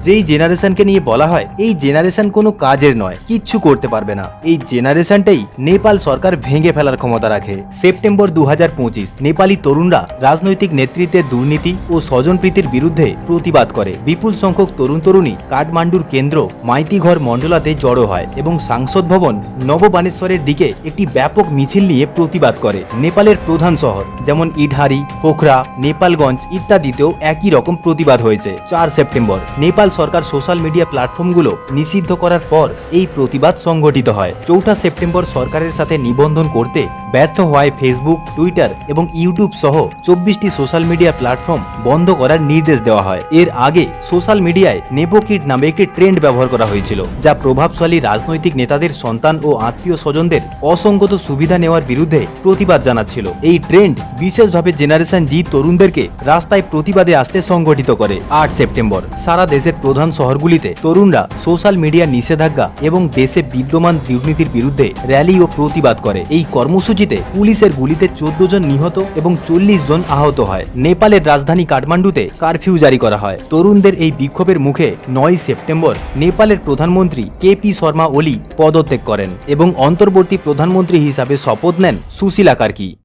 যেই জেনারেশনকে নিয়ে বলা হয় এই জেনারেশন কোনো কাজের নয়, কিচ্ছু করতে পারবে না, এই জেনারেশনটাই নেপাল সরকার ভেঙে ফেলার ক্ষমতা রাখে। সেপ্টেম্বর 2025 নেপালি তরুণরা রাজনৈতিক নেতৃত্বের দুর্নীতি ও স্বজনপ্রীতির বিরুদ্ধে প্রতিবাদ করে। বিপুল সংখ্যক তরুণ তরুণী কাঠমান্ডুর কেন্দ্র মাইতিঘর মন্ডলাতে জড়ো হয় এবং সাংসদ ভবন নববানেশ্বরের দিকে একটি ব্যাপক মিছিল নিয়ে প্রতিবাদ করে। নেপালের প্রধান শহর যেমন ইডহারি, পোখরা, নেপালগঞ্জ ইত্যাদিতেও একই রকম প্রতিবাদ হয়েছে। 4 সেপ্টেম্বর নেপাল সরকার সোশ্যাল মিডিয়া প্ল্যাটফর্মগুলো নিষিদ্ধ করার পর এই প্রতিবাদ সংগঠিত হয়। 4 সেপ্টেম্বর সরকারের সাথে নিবন্ধন করতে ব্যর্থ হওয়ায় ফেসবুক, টুইটার এবং ইউটিউব সহ 24টি সোশ্যাল মিডিয়া প্ল্যাটফর্ম বন্ধ করার নির্দেশ দেওয়া হয়। এর আগে সোশ্যাল মিডিয়ায় নেপোকিট নামে একটি ট্রেন্ড ব্যবহার করা হয়েছিল, যা প্রভাবশালী রাজনৈতিক নেতাদের সন্তান ও আত্মীয় স্বজনদের অসংগত সুবিধা নেওয়ার বিরুদ্ধে প্রতিবাদ জানাচ্ছিল। এই ট্রেন্ড বিশেষভাবে জেনারেশন জি তরুণদেরকে রাস্তায় প্রতিবাদে আসতে সংগঠিত করে। 8 সেপ্টেম্বর সারা দেশের প্রধান শহরগুলিতে তরুণরা সোশ্যাল মিডিয়া নিষেধাজ্ঞা এবং দেশে বিদ্যমান দুর্নীতির বিরুদ্ধে র্যালি ও প্রতিবাদ করে। এই কর্মসূচিতে পুলিশের গুলিতে 14 জন নিহত এবং 40 জন আহত হয়। নেপালের রাজধানী কাঠমান্ডুতে কারফিউ জারি করা হয়। তরুণদের এই বিক্ষোভের মুখে 9 সেপ্টেম্বর নেপালের প্রধানমন্ত্রী কেপি শর্মা ওলি পদত্যাগ করেন এবং অন্তর্বর্তী প্রধানমন্ত্রী হিসাবে শপথ নেন সুশীলা কার্কি।